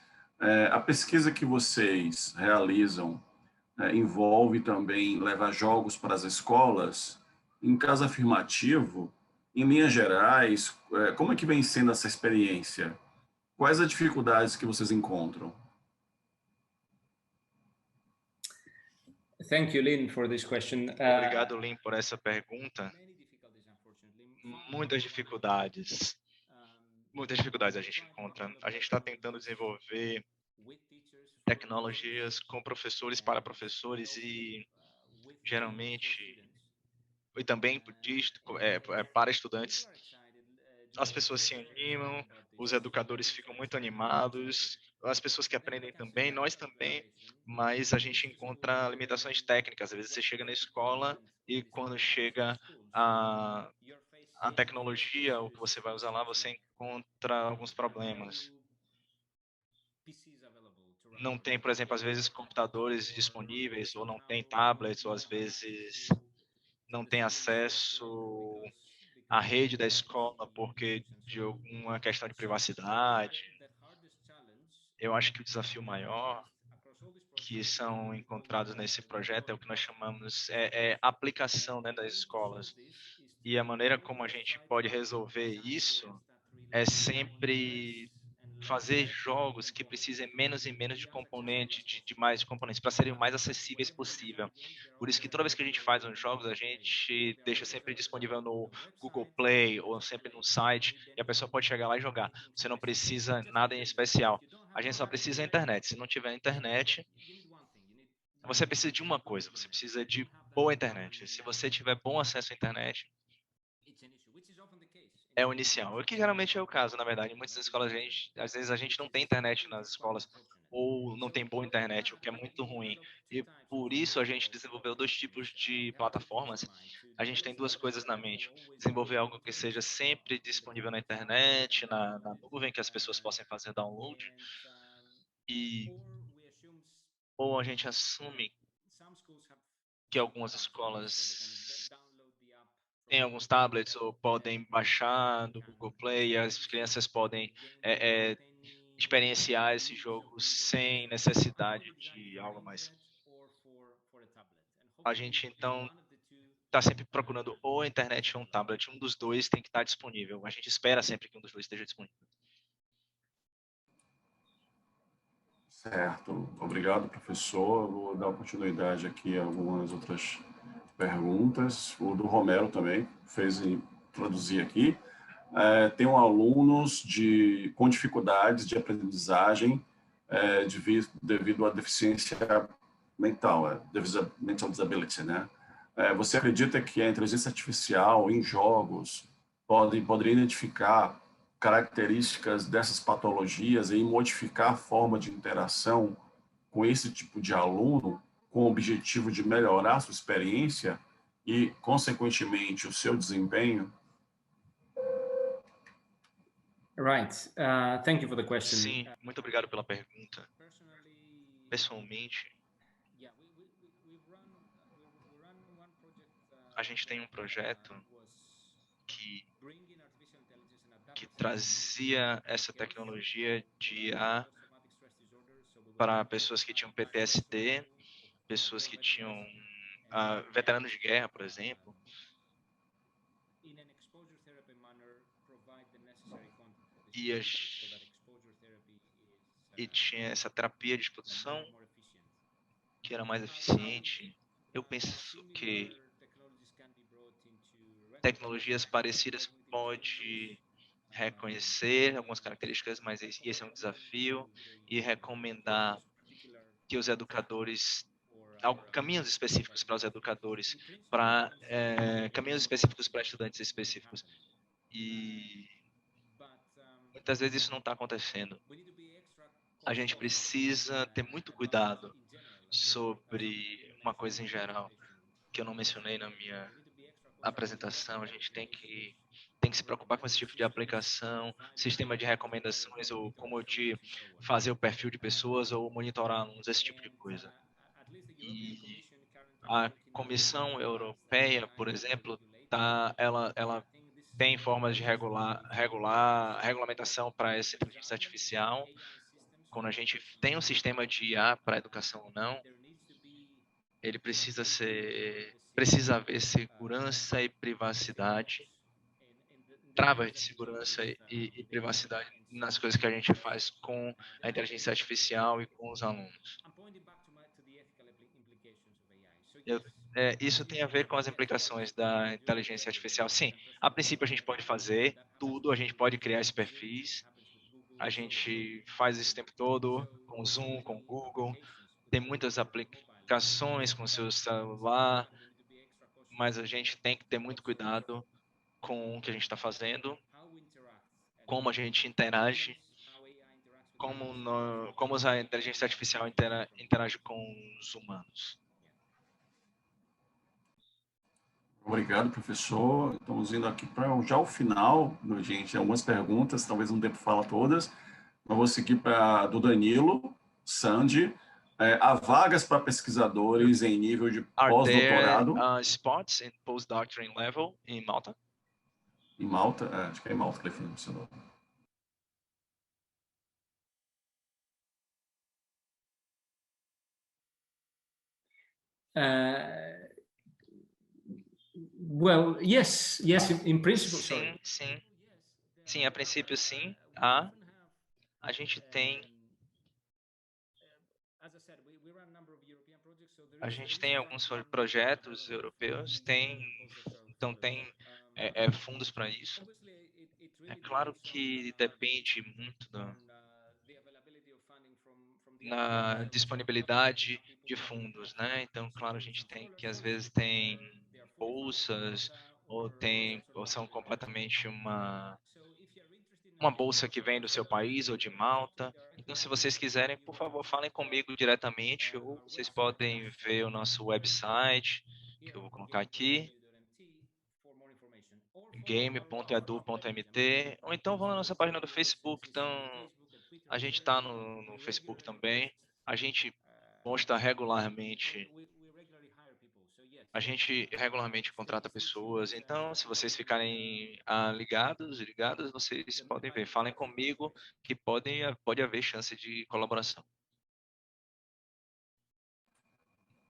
A pesquisa que vocês realizam envolve também levar jogos para as escolas? Em caso afirmativo, em linhas gerais, como é que vem sendo essa experiência? Quais as dificuldades que vocês encontram? Thank you, Lynn, for this question. Obrigado, Lynn, por essa pergunta. Muitas dificuldades a gente encontra. A gente está tentando desenvolver tecnologias com professores para professores e geralmente e também para estudantes. As pessoas se animam, os educadores ficam muito animados, as pessoas que aprendem também, nós também, mas a gente encontra limitações técnicas. Às vezes você chega na escola e quando chega a tecnologia, o que você vai usar lá, você encontra alguns problemas. Não tem, por exemplo, às vezes computadores disponíveis, ou não tem tablets, ou às vezes não tem acesso à rede da escola porque de alguma questão de privacidade. Eu acho que o desafio maior que são encontrados nesse projeto é o que nós chamamos aplicação, né, das escolas. E a maneira como a gente pode resolver isso é sempre fazer jogos que precisem menos e menos de componente, de mais componentes, para serem o mais acessíveis possível. Por isso que toda vez que a gente faz uns jogos, a gente deixa sempre disponível no Google Play ou sempre no site, e a pessoa pode chegar lá e jogar. Você não precisa nada em especial. A gente só precisa da internet. Se não tiver internet, você precisa de uma coisa, você precisa de boa internet. Se você tiver bom acesso à internet, é o inicial. O que geralmente é o caso, na verdade. Em muitas escolas, às vezes a gente não tem internet nas escolas ou não tem boa internet, o que é muito ruim. E por isso a gente desenvolveu dois tipos de plataformas. A gente tem duas coisas na mente. Desenvolver algo que seja sempre disponível na internet, na nuvem, que as pessoas possam fazer download. Ou a gente assume que algumas escolas têm alguns tablets ou podem baixar do Google Play, e as crianças podem experienciar esse jogo sem necessidade de algo mais. A gente, então, está sempre procurando ou a internet ou um tablet. Um dos dois tem que estar disponível. A gente espera sempre que um dos dois esteja disponível. Certo. Obrigado, professor. Vou dar continuidade aqui a algumas outras perguntas. O do Romero também fez traduzir aqui. Tem alunos com dificuldades de aprendizagem devido à deficiência mental, mental disability, né? Você acredita que a inteligência artificial em jogos poderia identificar características dessas patologias e modificar a forma de interação com esse tipo de aluno, com o objetivo de melhorar a sua experiência e, consequentemente, o seu desempenho? Right. Thank you for the question. Sim, muito obrigado pela pergunta. Pessoalmente, a gente tem um projeto que trazia essa tecnologia de IA para pessoas que tinham PTSD, pessoas que tinham veteranos de guerra, por exemplo. E tinha essa terapia de exposição que era mais eficiente. Eu penso que tecnologias parecidas podem reconhecer algumas características, mas esse é um desafio, e recomendar que os educadores, caminhos específicos para os educadores, caminhos específicos para estudantes específicos. E muitas vezes isso não está acontecendo. A gente precisa ter muito cuidado sobre uma coisa em geral que eu não mencionei na minha apresentação. A gente tem que se preocupar com esse tipo de aplicação, sistema de recomendações, ou como de fazer o perfil de pessoas ou monitorar alunos, esse tipo de coisa. E a Comissão Europeia, por exemplo, ela tem formas de regulamentação para essa inteligência artificial. Quando a gente tem um sistema de IA para educação ou não, ele precisa haver segurança e privacidade, travas de segurança e privacidade nas coisas que a gente faz com a inteligência artificial e com os alunos. Isso tem a ver com as implicações da inteligência artificial. Sim, a princípio a gente pode fazer tudo, a gente pode criar esses perfis, a gente faz isso o tempo todo com o Zoom, com o Google, tem muitas aplicações com o seu celular, mas a gente tem que ter muito cuidado com o que a gente está fazendo, como a gente interage, como a inteligência artificial interage com os humanos. Obrigado, professor. Estamos indo aqui para já o final, gente. Algumas perguntas, talvez não dê para falar todas. Eu vou seguir para do Danilo, Sandy. Há vagas para pesquisadores em nível de pós-doutorado? Are there spots in postdoctoral level in Malta? Em Malta? Acho que é em Malta que ele mencionou. Well, yes, in principle. Sim, a princípio sim. A gente tem alguns projetos europeus, então tem fundos para isso. É claro que depende muito na disponibilidade de fundos, né? Então, claro, a gente tem que às vezes tem bolsas ou são completamente uma bolsa que vem do seu país ou de Malta. Então, se vocês quiserem, por favor, falem comigo diretamente ou vocês podem ver o nosso website, que eu vou colocar aqui, game.edu.mt, ou então vão na nossa página do Facebook. Então, a gente está no Facebook também. A gente posta regularmente. A gente regularmente contrata pessoas. Então, se vocês ficarem ligadas, vocês podem ver. Falem comigo que pode haver chance de colaboração.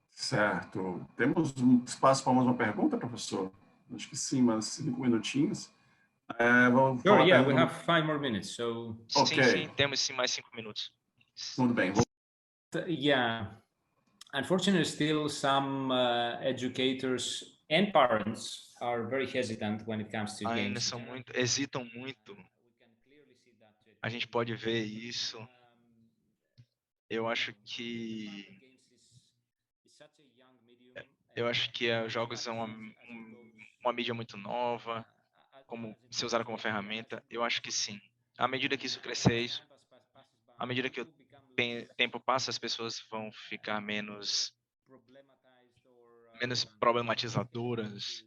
Certo. Temos espaço para mais uma pergunta, professor? Acho que sim, mas 5 minutinhos. Sure, yeah, we have 5 more minutes. So... Okay. Sim, temos sim mais 5 minutos. Tudo bem. Yeah. Unfortunately, still some educators and parents are very hesitant when it comes to games. Hesitam muito. A gente pode ver isso. Eu acho que jogos são uma mídia muito nova, como ser usada como ferramenta. Eu acho que sim. À medida que isso crescer, à medida que o tempo passa, as pessoas vão ficar menos problematizadoras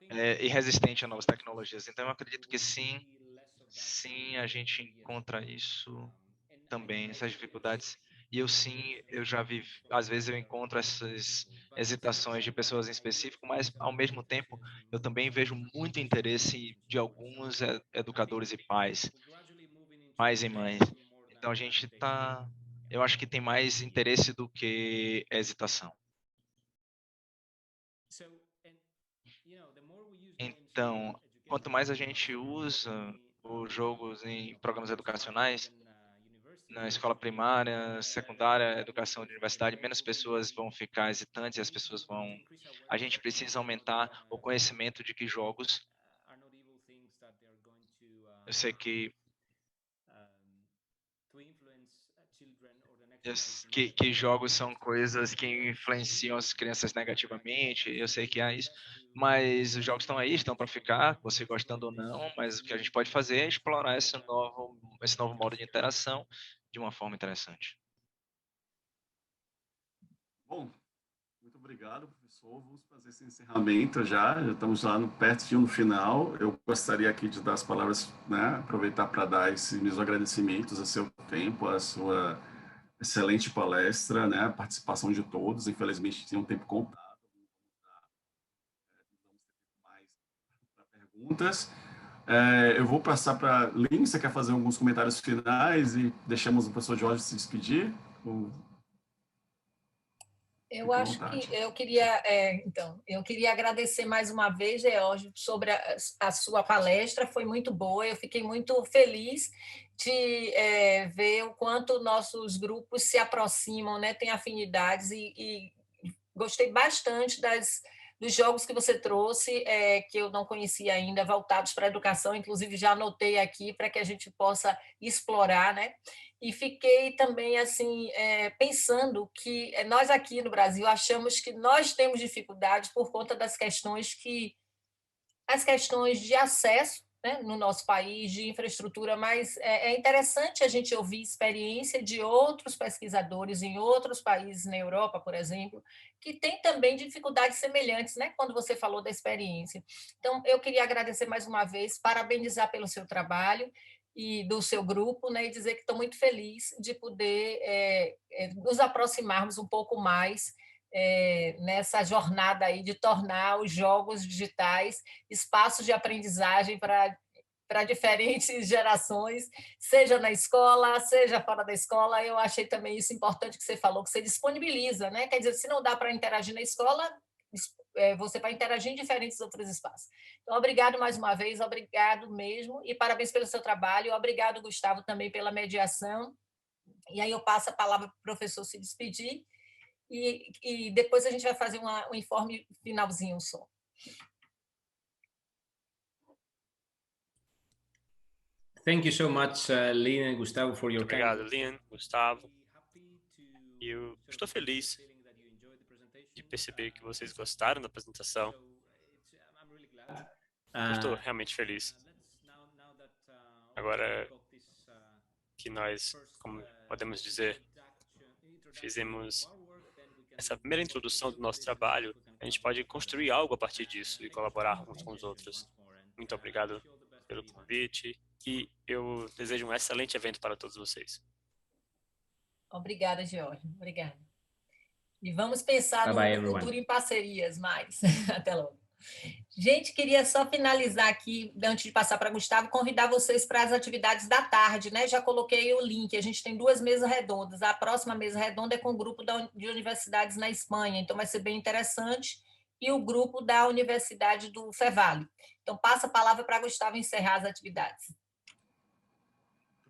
e resistentes a novas tecnologias. Então, eu acredito que sim, a gente encontra isso também, essas dificuldades. E eu já vi, às vezes eu encontro essas hesitações de pessoas em específico, mas ao mesmo tempo eu também vejo muito interesse de alguns educadores e pais e mães. Então a gente eu acho que tem mais interesse do que hesitação. Então, quanto mais a gente usa os jogos em programas educacionais, na escola primária, secundária, educação de universidade, menos pessoas vão ficar hesitantes, a gente precisa aumentar o conhecimento de que jogos, eu sei que jogos são coisas que influenciam as crianças negativamente, eu sei que há isso, mas os jogos estão aí, estão para ficar, você gostando ou não, mas o que a gente pode fazer é explorar esse novo modo de interação de uma forma interessante. Bom, muito obrigado, professor. Vamos fazer esse encerramento já estamos lá perto no final. Eu gostaria aqui de dar as palavras, né, aproveitar para dar esses meus agradecimentos a seu tempo, a sua excelente palestra, né, a participação de todos. Infelizmente, tinha um tempo contado. Vamos ter mais para perguntas. Eu vou passar para Lynn, você quer fazer alguns comentários finais e deixamos o professor Jorge se despedir? Eu acho que eu queria agradecer mais uma vez, George, sobre a sua palestra, foi muito boa, eu fiquei muito feliz de ver o quanto nossos grupos se aproximam, né, têm afinidades e gostei bastante dos jogos que você trouxe, que eu não conhecia ainda, voltados para a educação, inclusive já anotei aqui para que a gente possa explorar, né? E fiquei também assim pensando que nós aqui no Brasil achamos que nós temos dificuldades por conta das questões de acesso, né, no nosso país, de infraestrutura, mas é interessante a gente ouvir experiência de outros pesquisadores em outros países, na Europa, por exemplo, que têm também dificuldades semelhantes, né, quando você falou da experiência. Então, eu queria agradecer mais uma vez, parabenizar pelo seu trabalho e do seu grupo, né, e dizer que estou muito feliz de poder nos aproximarmos um pouco mais nessa jornada aí de tornar os jogos digitais espaços de aprendizagem para diferentes gerações, seja na escola, seja fora da escola. Eu achei também isso importante que você falou, que você disponibiliza, né? Quer dizer, se não dá para interagir na escola, você vai interagir em diferentes outros espaços. Então, obrigado mais uma vez, obrigado mesmo, e parabéns pelo seu trabalho. Obrigado, Gustavo, também pela mediação. E aí eu passo a palavra para o professor se despedir, e depois a gente vai fazer um informe finalzinho só. Thank you so much, Lynn and Gustavo, for your Muito obrigado, Lynn, Gustavo. Eu estou feliz de perceber que vocês gostaram da apresentação. Eu estou realmente feliz. Agora que nós, como podemos dizer, fizemos essa primeira introdução do nosso trabalho, a gente pode construir algo a partir disso e colaborar uns com os outros. Muito obrigado pelo convite e eu desejo um excelente evento para todos vocês. Obrigada, George. Obrigada. E vamos pensar no futuro em parcerias mais. Até logo. Gente, queria só finalizar aqui, antes de passar para Gustavo, convidar vocês para as atividades da tarde, né? Já coloquei o link, a gente tem 2 mesas redondas. A próxima mesa redonda é com o grupo de universidades na Espanha, então vai ser bem interessante, e o grupo da Universidade do Fevale. Então, passa a palavra para Gustavo encerrar as atividades.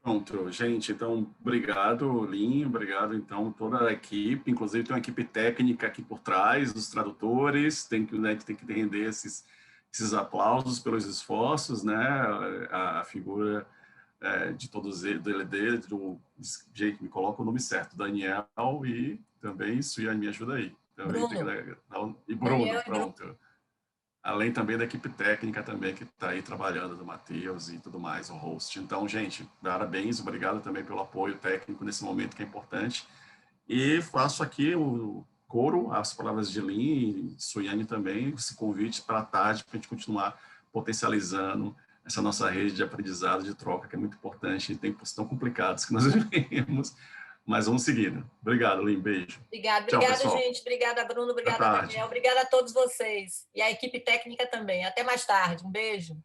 Pronto, gente, então, obrigado, Lynn, obrigado, então, toda a equipe, inclusive tem uma equipe técnica aqui por trás, os tradutores, tem que render esses aplausos pelos esforços, né, a figura de todos eles, do jeito que me coloca o nome certo, Daniel e também Suiane, me ajuda aí. Também Bruno. E Bruno, pronto. Além também da equipe técnica também que está aí trabalhando, do Matheus e tudo mais, o host. Então, gente, parabéns, obrigado também pelo apoio técnico nesse momento que é importante. E faço aqui o coro, as palavras de Lynn e Suiane também, esse convite para a tarde, para a gente continuar potencializando essa nossa rede de aprendizado, de troca, que é muito importante em tempos tão complicados que nós vivemos. Mas vamos seguindo. Obrigado, Lynn. Beijo. Obrigada, gente. Obrigada, Bruno. Obrigada, Daniel. Obrigada a todos vocês. E a equipe técnica também. Até mais tarde. Um beijo.